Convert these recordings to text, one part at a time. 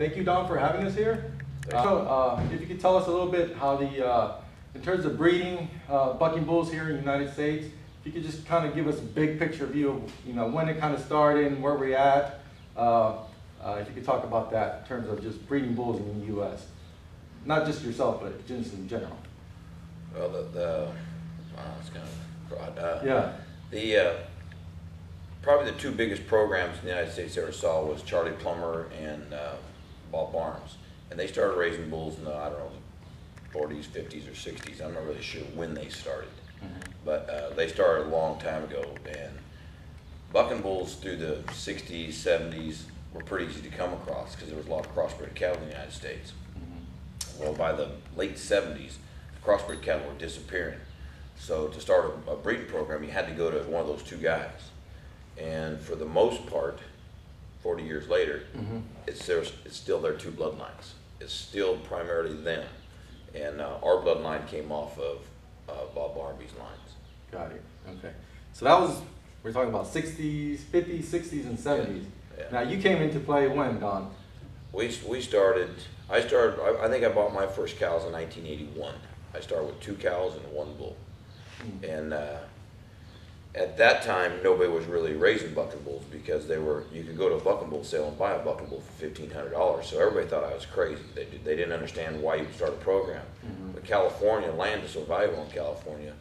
Thank you, Don, for having us here. If you could tell us a little bit how in terms of breeding bucking bulls here in the United States, if you could just kind of give us a big picture view of, when it kind of started and where we're at. If you could talk about that in terms of just breeding bulls in the U.S. Not just yourself, but just in general. Well, it's kind of broad. Yeah. Probably the two biggest programs in the United States I ever saw was Charlie Plummer and Bob Barnes. And they started raising bulls in the, I don't know, 40s, 50s, or 60s. I'm not really sure when they started. Mm-hmm. But they started a long time ago. And bucking bulls through the 60s, 70s were pretty easy to come across because there was a lot of crossbred cattle in the United States. Mm-hmm. Well, by the late 70s, crossbred cattle were disappearing. So to start a breeding program, you had to go to one of those two guys. And for the most part, 40 years later, mm-hmm. it's still their two bloodlines. It's still primarily them. And our bloodline came off of Bob Barnaby's lines. Got it. Okay. So that was, we're talking about 60s, 50s, 60s, and 70s. Yeah. Now you came into play when, Don? I think I bought my first cows in 1981. I started with 2 cows and 1 bull. Mm-hmm. And at that time, nobody was really raising bucking bulls because you could go to a bucking bull sale and buy a bucking bull for $1,500. So everybody thought I was crazy. They didn't understand why you would start a program. Mm-hmm. But California, land is so valuable in California,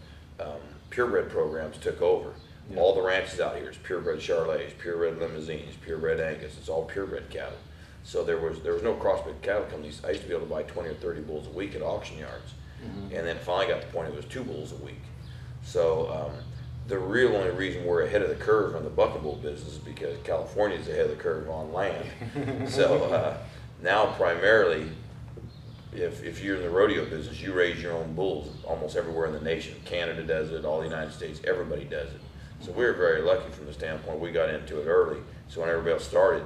purebred programs took over. Yeah. All the ranches out here is purebred Charolais, purebred Limousines, purebred Angus. It's all purebred cattle. So there was no crossbred cattle companies. I used to be able to buy 20 or 30 bulls a week at auction yards. Mm-hmm. And then it finally got to the point it was 2 bulls a week. So the real only reason we're ahead of the curve on the bucking bull business is because California is ahead of the curve on land. So now primarily, if you're in the rodeo business, you raise your own bulls almost everywhere in the nation. Canada does it, all the United States, everybody does it. So we were very lucky from the standpoint we got into it early. So when everybody else started,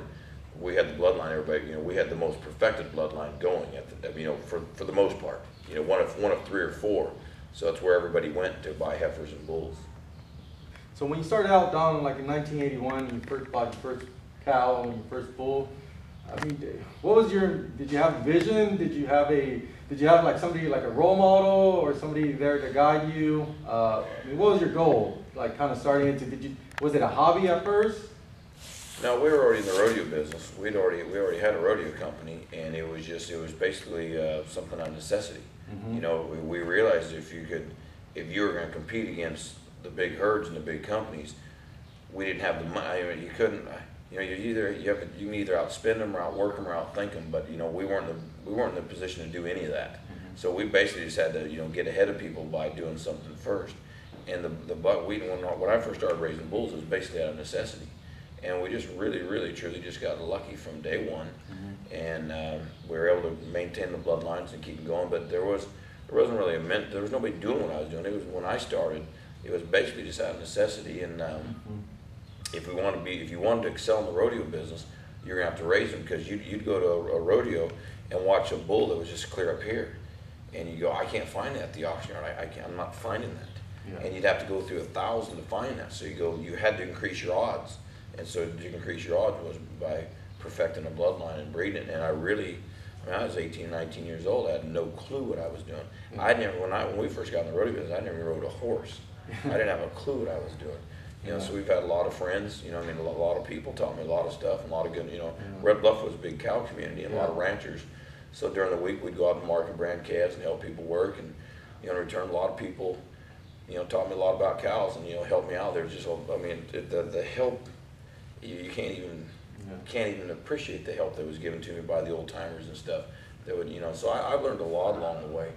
we had the bloodline. Everybody, we had the most perfected bloodline going for the most part. One of 3 or 4. So that's where everybody went to buy heifers and bulls. So when you started out, Don, like in 1981, you first bought your first cow and your first bull. I mean, what was did you have vision? Did you have like somebody, like a role model or somebody there to guide you? I mean, what was your goal? Like kind of starting into, was it a hobby at first? No, we were already in the rodeo business. We already had a rodeo company, and it was basically something on necessity. Mm-hmm. We realized if you were going to compete against the big herds and the big companies, we didn't have the money. I mean, you couldn't. You can either outspend them or outwork them or outthink them. But we weren't in the position to do any of that. Mm-hmm. So we basically just had to get ahead of people by doing something first. And when I first started raising bulls, it was basically out of necessity. And we just really truly just got lucky from day one. Mm-hmm. And we were able to maintain the bloodlines and keep them going. But there was nobody doing what I was doing. It was when I started. It was basically just out of necessity, and if you wanted to excel in the rodeo business, you're gonna have to raise them, because you'd go to a rodeo and watch a bull that was just clear up here, and you go, I can't find that at the auction yard. I'm not finding that, yeah. And you'd have to go through 1,000 to find that. So you had to increase your odds, and so to increase your odds was by perfecting a bloodline and breeding. And I was 18, 19 years old. I had no clue what I was doing. Mm-hmm. When we first got in the rodeo business, I never rode a horse. I didn't have a clue what I was doing. So we've had a lot of friends, a lot of people taught me a lot of stuff, and a lot of good, Red Bluff was a big cow community and a lot of ranchers. So during the week, we'd go out and market brand calves and help people work, and, in return, a lot of people, taught me a lot about cows and, helped me out. There's just, the help, you can't even appreciate the help that was given to me by the old timers and stuff. That would, so I learned a lot along the way,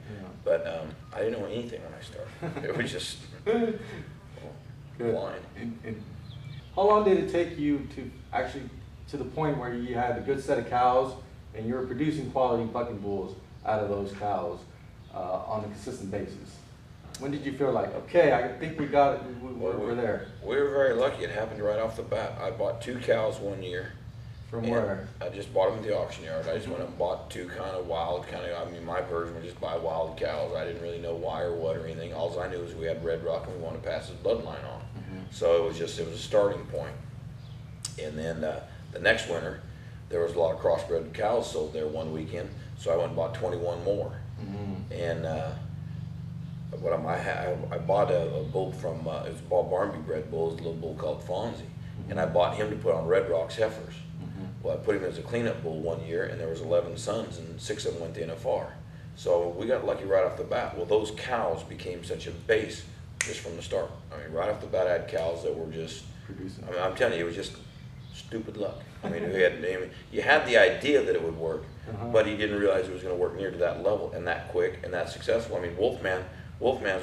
but I didn't know anything when I started. It was just blind. And how long did it take you to the point where you had a good set of cows and you were producing quality bucking bulls out of those cows on a consistent basis? When did you feel like, okay, I think we got it, we're there? We were very lucky. It happened right off the bat. I bought 2 cows one year. From where? I just bought them at the auction yard. I just went and bought 2 my version was just buy wild cows. I didn't really know why or what or anything. All I knew was we had Red Rock and we wanted to pass his bloodline on. Mm-hmm. So it was a starting point. And then the next winter, there was a lot of crossbred cows sold there one weekend, so I went and bought 21 more. And I bought a bull from, it was a Bob Barnby bred bull, it was a little bull called Fonzie, and I bought him to put on Red Rocks heifers. Well, I put him as a cleanup bull one year, and there was 11 sons, and 6 of them went to NFR. So we got lucky right off the bat. Well, those cows became such a base just from the start. I mean, right off the bat, I had cows that were just producing. I mean, I'm telling you, it was just stupid luck. I mean, you had the idea that it would work, but you didn't realize it was going to work near to that level and that quick and that successful. I mean, Wolfman's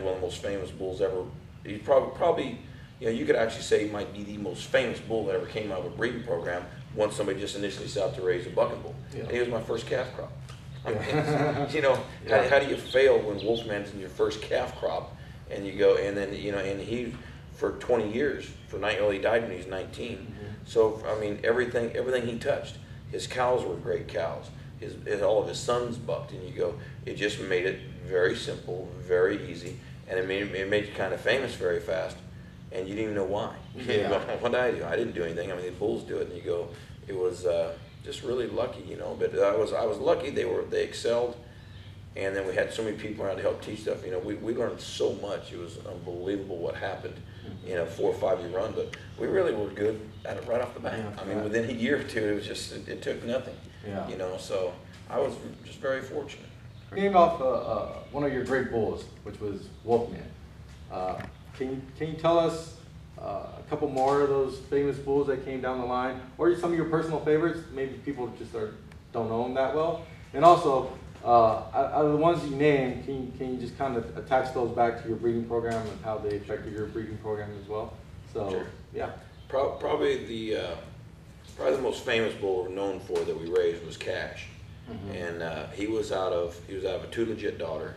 one of the most famous bulls ever. He's probably, you know, you could actually say he might be the most famous bull that ever came out of a breeding program once somebody just initially set out to raise a bucking bull. Yeah. And he was my first calf crop. I mean, you know, how do you fail when Wolfman's in your first calf crop, and you go, and then, you know, and he, for 20 years, well, he died when he was 19. So, I mean, everything he touched, his cows were great cows. All of his sons bucked, and you go, it just made it very simple, very easy, and it made you kind of famous very fast, and you didn't even know why. Yeah. You go, what did I do? I didn't do anything. I mean, the bulls do it, and you go, it was just really lucky, you know. But I was lucky. They excelled, and then we had so many people around to help teach stuff. You know, we learned so much. It was unbelievable what happened in a 4 or 5 year run. But we really were good at it right off the bat. Yeah, I mean, within a year or two, it was just it took nothing. Yeah. You know, so I was just very fortunate. You named off one of your great bulls, which was Wolfman. Can you tell us a couple more of those famous bulls that came down the line, or some of your personal favorites? Maybe people just don't know them that well. And also, out of the ones you named, can you just kind of attach those back to your breeding program and how they affected your breeding program as well? So, sure. Yeah. Probably the most famous bull we're known for that we raised was Cash, and he was out of a 2 legit daughter,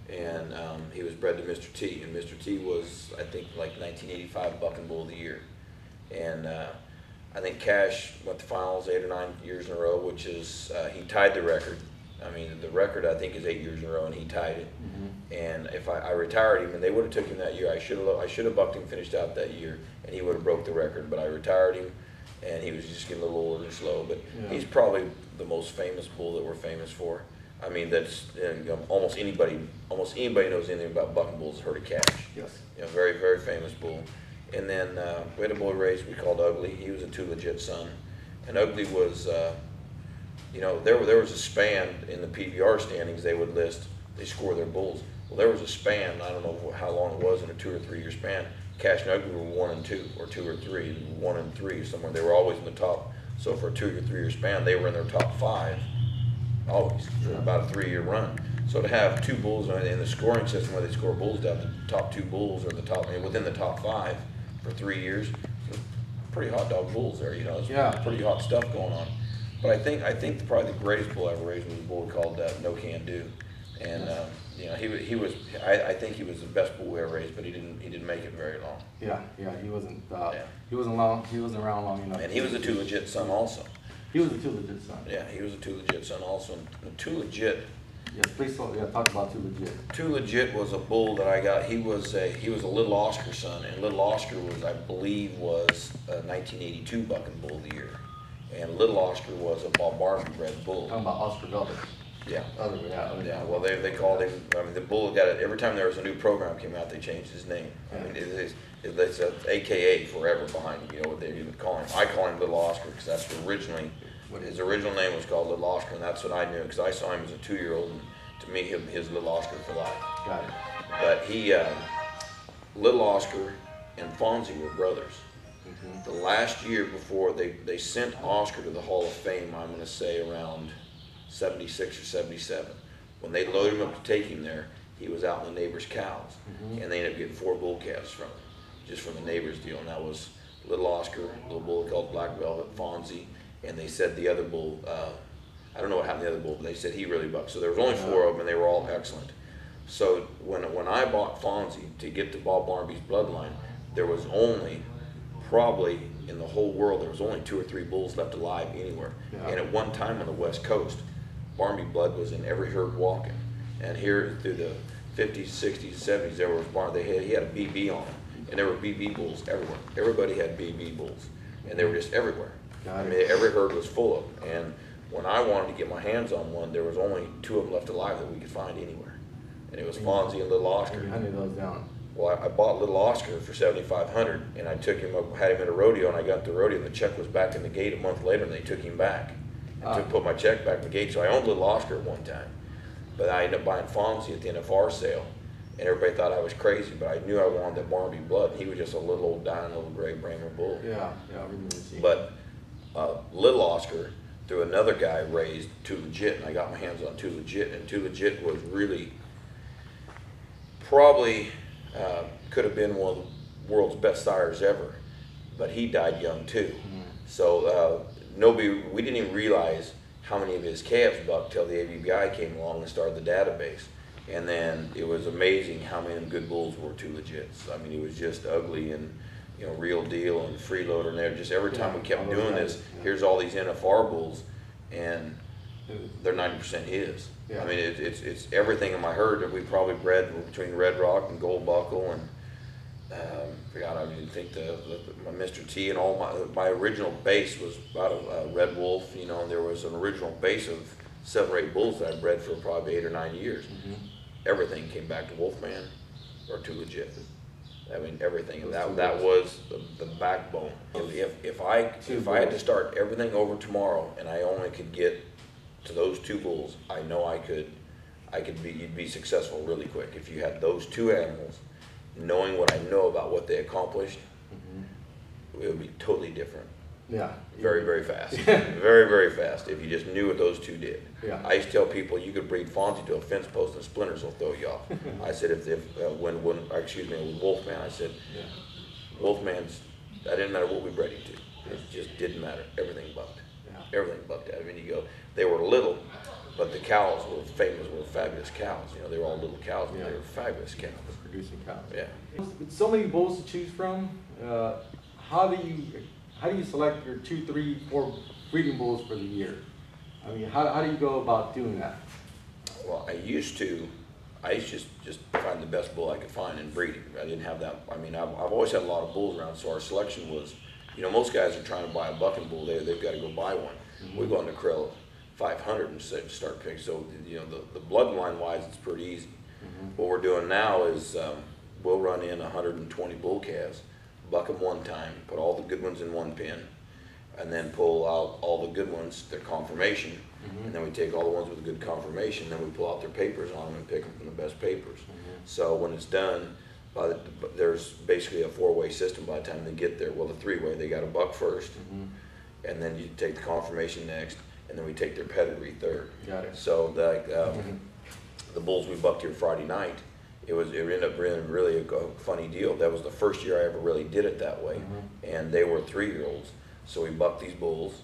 and he was bred to Mr. T, and Mr. T was, I think, like 1985 Bucking Bull of the Year, and I think Cash went to finals 8 or 9 years in a row, which is he tied the record. I mean, the record I think is 8 years in a row, and he tied it. And if I retired him, and they would have took him that year, I should have bucked him, finished out that year, and he would have broke the record. But I retired him, and he was just getting a little older and slow. But he's probably the most famous bull that we're famous for. I mean, that's almost anybody knows anything about bucking bulls has heard of Cash. Yes. You know, very, very famous bull. And then we had a bull raised we called Ugly. He was a 2 legit son, and Ugly was. You know, there was a span in the PVR standings. They would list, they score their bulls. Well, there was a span, I don't know how long it was, in a 2 or 3 year span. Cash and Ugly were 1 and 2, or 2 or 3, 1 and 3 somewhere. They were always in the top. So for a 2 or 3 year span, they were in their top 5, always, for about a 3 year run. So to have 2 bulls in the scoring system where they score bulls down, the top 2 bulls, or the top, within the top 5 for 3 years, pretty hot dog bulls there. You know, it's pretty hot stuff going on. But I think probably the greatest bull I ever raised was a bull called No Can Do, and you know, he was I think he was the best bull we ever raised, but he didn't make it very long. Yeah, he wasn't around long enough. And he was a 2 legit son also. He was a 2 legit son. Yeah, he was a 2 legit son also. And 2 legit. Yes, please talk about 2 legit. 2 legit was a bull that I got. He was a Little Oscar son, and Little Oscar was, I believe, was a 1982 Bucking Bull of the Year. And Little Oscar was a Bob Barnby bred bull. Talking about Oscar Velvet. Yeah. Yeah. Well, they called him. I mean, the bull got it every time there was a new program came out. They changed his name. Yeah. I mean, it's a AKA forever behind him. You know what they would call him. I call him Little Oscar because that's originally his original name was called Little Oscar, and that's what I knew because I saw him as a 2-year-old, and to me, his Little Oscar for life. Got it. But he, Little Oscar and Fonzie were brothers. The last year before they sent Oscar to the Hall of Fame, I'm going to say around 76 or 77. When they loaded him up to take him there, he was out in the neighbor's cows, and they ended up getting 4 bull calves from him, just from the neighbor's deal. And that was Little Oscar, a little bull called Black Velvet, Fonzie, and they said the other bull, I don't know what happened to the other bull, but they said he really bucked. So there was only 4 of them, and they were all excellent. So when I bought Fonzie to get to Bob Barnby's bloodline, there was only, probably in the whole world, there was only 2 or 3 bulls left alive anywhere. Yeah. And at one time on the West Coast, Barnby blood was in every herd walking. And here through the 50s, 60s, 70s, there was he had a BB on him, and there were BB bulls everywhere. Everybody had BB bulls, and they were just everywhere. Got I it. mean, every herd was full of them. And when I wanted to get my hands on one, there was only 2 of them left alive that we could find anywhere. And it was Fonzie and Little Oscar. And you hunted those down. Well, I bought Little Oscar for $7,500, and I took him, had him at a rodeo, and I got the rodeo, and the check was back in the gate a month later, and they took him back. And to put my check back in the gate, so I owned Little Oscar at one time. But I ended up buying Fonzie at the NFR sale, and everybody thought I was crazy, but I knew I wanted that Barnaby blood, and he was just a little old dying little gray Bramer bull. Yeah, I remember seeing. But Little Oscar, through another guy, raised Too Legit, and I got my hands on Too Legit, and Too Legit was really probably could have been one of the world's best sires ever, but he died young too. So we didn't even realize how many of his calves bucked till the ABBI came along and started the database. And then it was amazing how many of them good bulls were Too Legits. I mean, he was just ugly and, you know, Real Deal and Freeloader, and they're just, every time we kept doing this, here's all these NFR bulls, and they're 90% his. Yeah. I mean, it's everything in my herd that we probably bred between Red Rock and Gold Buckle, and forgot, I didn't think my Mr. T and all my original base was about a Red Wolf, you know, and there was an original base of 7 or 8 bulls that I bred for probably 8 or 9 years. Everything came back to Wolfman or Too Legit. I mean, everything, and that was the backbone. If I had to start everything over tomorrow and I only could get to those 2 bulls, I know you'd be successful really quick. If you had those 2 animals, knowing what I know about what they accomplished, it would be totally different. Yeah. Very, very fast. Very, very fast. If you just knew what those 2 did. Yeah. I used to tell people you could breed Fonzie to a fence post and splinters will throw you off. I said when Wolfman, I said, Wolfman's, that didn't matter what we bred him to. It just didn't matter. Everything bucked. Yeah. Everything bucked out. I mean, you go, they were little, but the cows were famous, were fabulous cows. You know, they were all little cows, but they were fabulous cows. Producing cows. Yeah. With so many bulls to choose from, how do you select your 2, 3, 4 breeding bulls for the year? I mean, how do you go about doing that? Well, I used to just find the best bull I could find and breed him. I didn't have that. I mean, I've always had a lot of bulls around, so our selection was, you know, most guys are trying to buy a bucking bull. They've got to go buy one. We go on the Krill 500 and start picking. So, you know, the bloodline wise, it's pretty easy. What we're doing now is we'll run in 120 bull calves, buck them one time, put all the good ones in one pen, and then pull out all the good ones, their conformation, and then we take all the ones with a good conformation, then we pull out their papers on them and pick them from the best papers. So when it's done, there's basically a 4-way system by the time they get there. Well, the 3-way, they got to buck first, and then you take the conformation next, and then we take their pedigree third. Got it. So the bulls we bucked here Friday night, it ended up being really a funny deal. That was the first year I ever really did it that way, and they were 3-year-olds. So we bucked these bulls,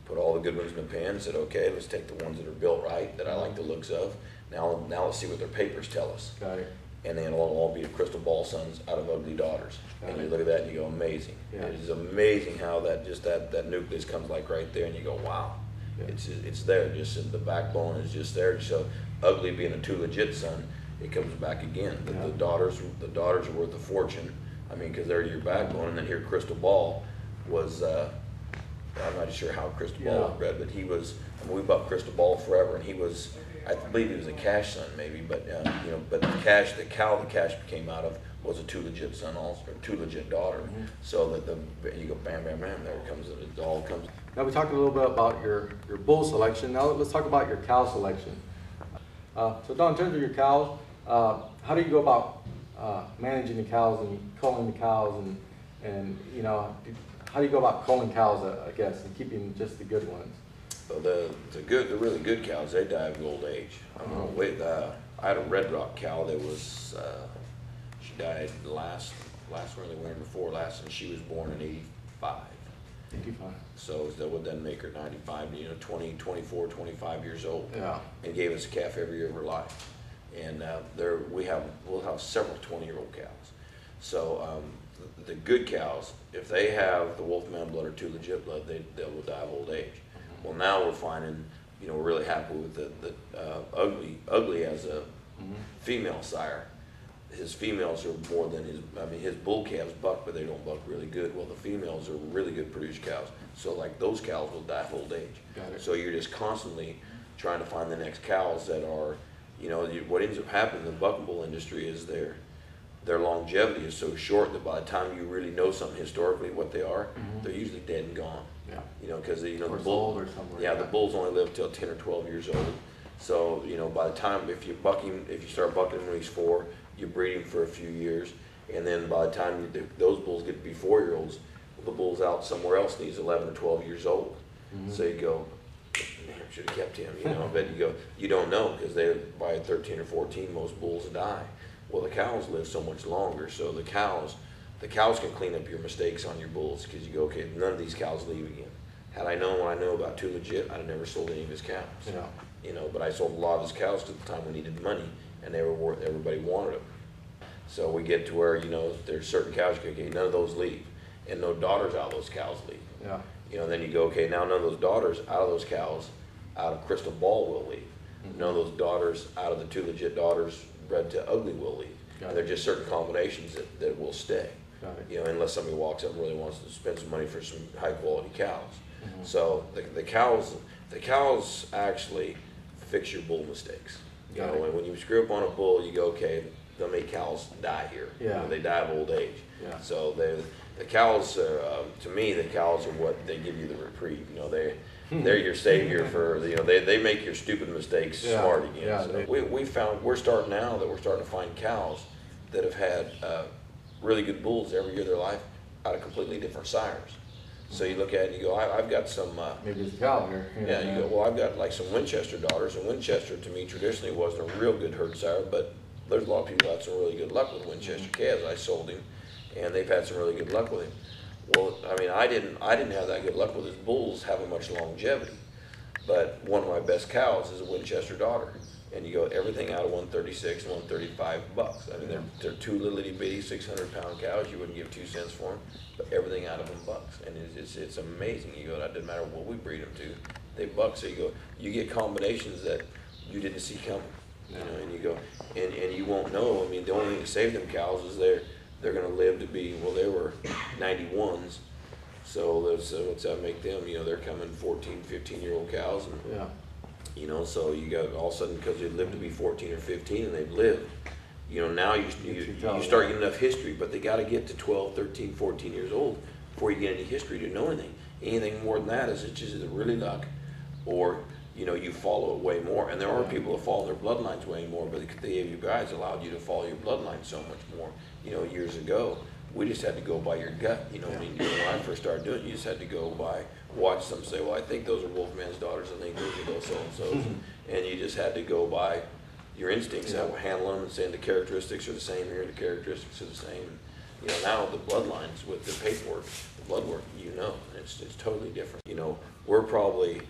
put all the good ones in the pen, and said, okay, let's take the ones that are built right, that I like the looks of. Now let's see what their papers tell us. Got it. And then it'll all be crystal ball sons out of ugly daughters. And you look at that and you go, amazing. Yeah. It is amazing how that nucleus comes like right there, and you go, wow. Yeah. It's there, just the backbone is just there. So ugly being a Too Legit son, it comes back again. The daughters are worth a fortune. I mean, because they're your backbone. And then here, Crystal Ball was, I'm not sure how Crystal Ball was bred, but he was, I mean, we bucked Crystal Ball forever, and he was, I believe he was a Cash son maybe, but you know, but the cow the Cash came out of was a Too Legit son also, or Too Legit daughter. So that you go bam, bam, bam, there it comes, it all comes. Now we talked a little bit about your bull selection. Now let's talk about your cow selection. So Don, in terms of your cows, how do you go about managing the cows and culling the cows, and you know, how do you go about culling cows, I guess, and keeping just the good ones? So the really good cows, they die of old age. I had a Red Rock cow that was, she died last winter, the winter before last, and she was born in 85. 85. So that would then make her 95, you know, 24, 25 years old. Yeah. And gave us a calf every year of her life. And we'll have several 20-year-old cows. So the good cows, if they have the Wolfman blood or Too Legit blood, they will die of old age. Well, now we're finding, you know, we're really happy with the ugly as a female sire. His females are more than his bull calves buck, but they don't buck really good. Well, the females are really good produced cows. So like those cows will die of old age. Got it. So you're just constantly trying to find the next cows that are, what ends up happening in the buck and bull industry is their longevity is so short that by the time you really know something historically what they are, they're usually dead and gone. Yeah. Because the Or bull, sold or somewhere. yeah, the bulls only live till 10 or 12 years old. So by the time if you start bucking when he's 4, you breed him for a few years, and then by the time those bulls get to be 4-year-olds, the bull's out somewhere else and he's 11 or 12 years old. So you go, man, should have kept him. But you don't know, because by 13 or 14 most bulls die. Well, the cows live so much longer, so the cows can clean up your mistakes on your bulls, because you go, okay, none of these cows leave again. Had I known what I know about Too Legit, I'd have never sold any of his cows. Yeah. But I sold a lot of his cows because at the time we needed money, and they were worth, everybody wanted them. So we get to where, there's certain cows, okay, none of those leave, and no daughters out of those cows leave. Yeah. Then you go, okay, now none of those daughters out of those cows, out of Crystal Ball will leave. None of those daughters out of the Too Legit daughters bred to Ugly will leave. And they're just certain combinations that will stay. Got it. Unless somebody walks up and really wants to spend some money for some high quality cows. So the cows actually fix your bull mistakes. When you screw up on a bull, you go, okay, how many cows die here? Yeah. They die of old age. Yeah. So the cows, to me, the cows are what they give you the reprieve. They're your savior for, they make your stupid mistakes smart again. Yeah, So we're starting to find cows that have had really good bulls every year of their life out of completely different sires. So you look at it and you go, I've got some, maybe it's a cow here. yeah, you go, well, I've got like some Winchester daughters, and Winchester to me traditionally wasn't a real good herd sire, but there's a lot of people who had some really good luck with Winchester calves. I sold him, and they've had some really good luck with him. Well, I mean, I didn't have that good luck with his bulls having much longevity, but one of my best cows is a Winchester daughter. And you go everything out of 136 and 135 bucks. I mean, they're 2 little itty bitty 600-pound cows. You wouldn't give 2 cents for them, but everything out of them bucks. And it's amazing. You go, it doesn't matter what we breed them to, they buck. So you go, you get combinations that you didn't see coming. And you go, and you won't know. I mean, the only thing to save them cows is they're going to live to be, well, they were 91s. So what's that make them? They're coming 14, 15-year-old cows. And, Yeah. So you got all of a sudden, because they lived to be 14 or 15 and they've lived, now you start getting enough history, but they got to get to 12, 13, 14 years old before you get any history to know anything. Anything more than that is it's just either really luck, or you follow it way more. And there are people that follow their bloodlines way more, but you guys allowed you to follow your bloodline so much more. Years ago, we just had to go by your gut. I mean, when I first started doing it, you just had to go by, watch them say, well, I think those are Wolfman's daughters, I think those are those so-and-sos. And you just had to go by your instincts, how handle them, and saying the characteristics are the same here, the characteristics are the same. Now the bloodlines with the paperwork, the blood work, it's totally different. We're probably,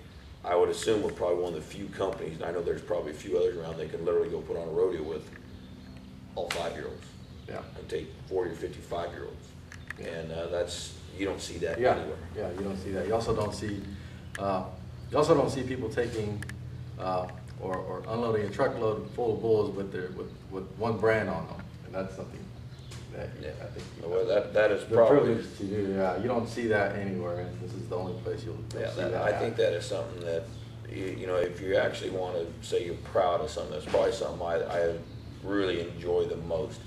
I would assume we're probably one of the few companies, and I know there's probably a few others around, they can literally go put on a rodeo with all 5-year-olds. Yeah. And take 40 or 55-year-olds. Yeah. And that's, you don't see that Yeah. anywhere. Yeah, you don't see that. You also don't see people taking or unloading a truckload full of bulls with one brand on them, and that's something that I think Well, that is the probably privilege to do. Yeah, you don't see that anywhere, and this is the only place you'll see that. I think that is something that if you actually want to say you're proud of something, that's probably something I really enjoy the most.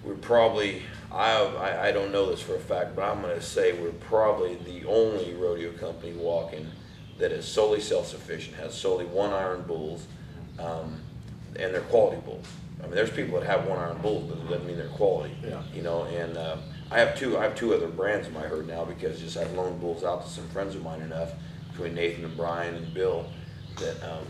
We're probably, I don't know this for a fact, but I'm going to say we're probably the only rodeo company walking that is solely self-sufficient, has solely 1-iron bulls, and they're quality bulls. I mean, there's people that have 1-iron bulls, but it doesn't mean they're quality. Yeah. And I have two other brands in my herd now, because just I've loaned bulls out to some friends of mine enough, between Nathan and Brian and Bill, that I'm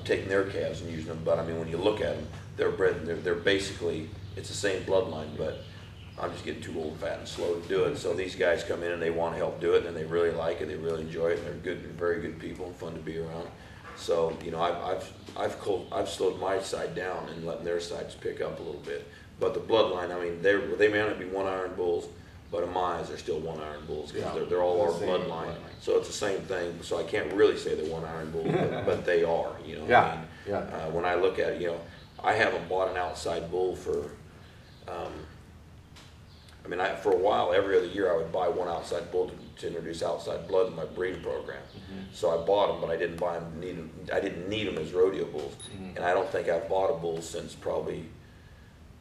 taking their calves and using them. But I mean, when you look at them, they're bred, they're basically, it's the same bloodline, but I'm just getting too old, fat, and slow to do it. So these guys come in and they want to help do it, and they really like it, they really enjoy it, and they're good, very good people and fun to be around. So I've slowed my side down and letting their sides pick up a little bit. But the bloodline, I mean, they may not be 1-iron bulls, but in my eyes, they're still 1-iron bulls, because they're all our bloodline. So it's the same thing. So I can't really say they're 1-iron bulls, but they are. Yeah. When I look at it, I haven't bought an outside bull for I mean, for a while, every other year, I would buy one outside bull to introduce outside blood in my breeding program. So I bought them, but I didn't buy them. I didn't need them as rodeo bulls, and I don't think I've bought a bull since probably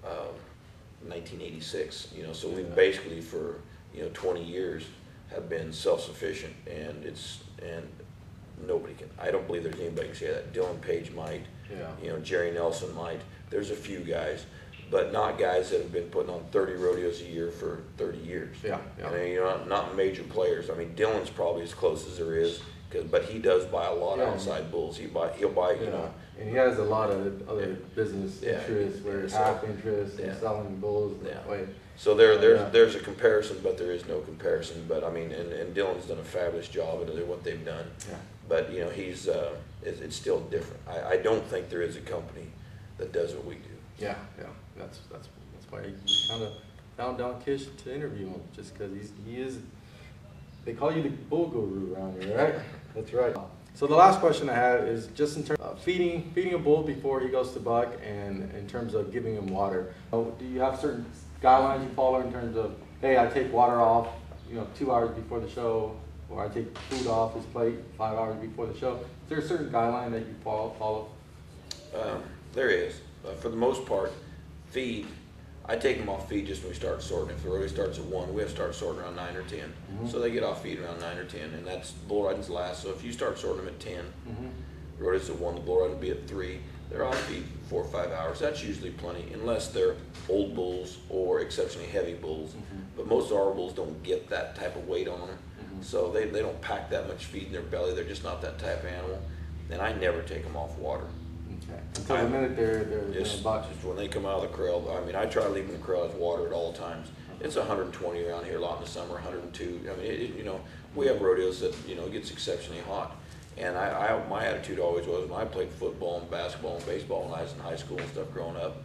1986. You know, so we basically for 20 years have been self-sufficient, and nobody can. I don't believe there's anybody can say that. Dylan Page might. Jerry Nelson might. There's a few guys, but not guys that have been putting on 30 rodeos a year for 30 years. I mean, not major players. I mean, Dylan's probably as close as there is, but he does buy a lot of outside bulls. He'll buy, and he has a lot of other business interests, where half interest in selling bulls. So there's a comparison, but there is no comparison. But I mean, and Dylan's done a fabulous job at what they've done. But he's it's still different. I don't think there is a company that does what we do. That's why you kind of found down Kish to interview him, just because he is. They call you the bull guru around here, right? That's right. So the last question I have is just in terms of feeding a bull before he goes to buck, and in terms of giving him water. Do you have certain guidelines you follow in terms of, hey, I take water off, 2 hours before the show, or I take food off his plate 5 hours before the show? Is there a certain guideline that you follow? There is. For the most part, feed. I take them off feed just when we start sorting. If the rodeo starts at 1, we have to start sorting around 9 or 10. So they get off feed around 9 or 10, and that's bull riding's last. So if you start sorting them at 10, the rodeo's at 1, the bull riding will be at 3. They're off feed 4 or 5 hours. That's usually plenty, unless they're old bulls or exceptionally heavy bulls. But most of our bulls don't get that type of weight on them, so they don't pack that much feed in their belly. They're just not that type of animal, and I never take them off water. Until the minute they're just when they come out of the corral. I mean, I try to leave them in the corral with water at all times. It's 120 around here a lot in the summer, 102. I mean, we have rodeos that it gets exceptionally hot, and my attitude always was, when I played football and basketball and baseball when I was in high school and stuff growing up,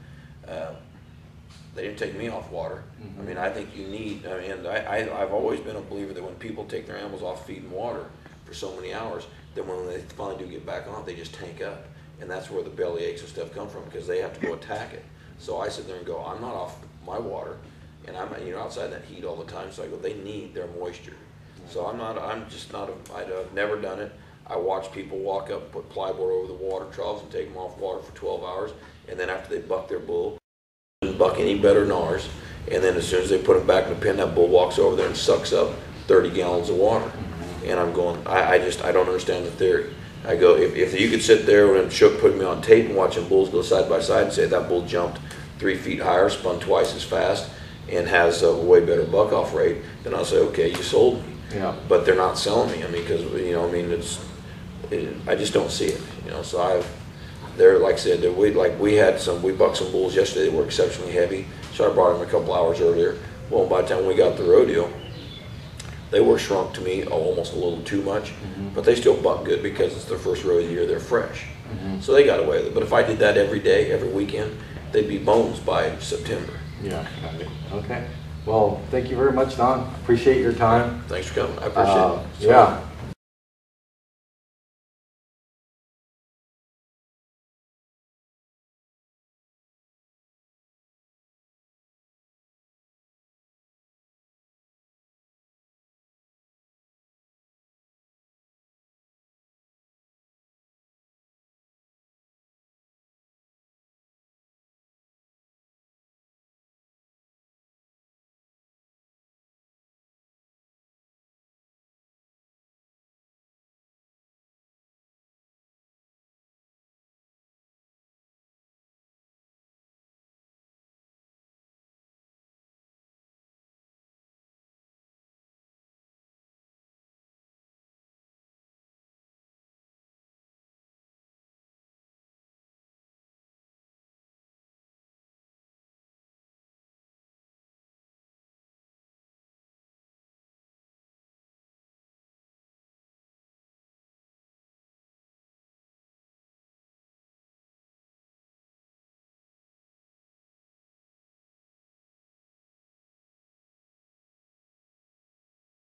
they didn't take me off water. I mean, I think you need. I mean, I've always been a believer that when people take their animals off feed and water for so many hours, then when they finally do get back on, they just tank up. And that's where the belly aches and stuff come from, because they have to go attack it. So I sit there and go, I'm not off my water, and I'm outside in that heat all the time. So I go, they need their moisture. So I've never done it. I watch people walk up, put plyboard over the water troughs and take them off water for 12 hours, and then after they buck their bull, they didn't buck any better than ours. And then as soon as they put them back in the pen, that bull walks over there and sucks up 30 gallons of water. And I'm going, I don't understand the theory. I go, if you could sit there and put me on tape and watching bulls go side by side and say that bull jumped 3 feet higher, spun twice as fast, and has a way better buck off rate, then I'll say, okay, you sold me. But they're not selling me. I mean, because I just don't see it. So like I said, we bucked some bulls yesterday that were exceptionally heavy. So I brought them a couple hours earlier. Well, by the time we got the rodeo, they were shrunk to me almost a little too much, but they still buck good because it's their first rodeo of the year. They're fresh, so they got away with it. But if I did that every day, every weekend, they'd be bones by September. Got it. Okay. Well, thank you very much, Don. Appreciate your time. Thanks for coming. I appreciate it.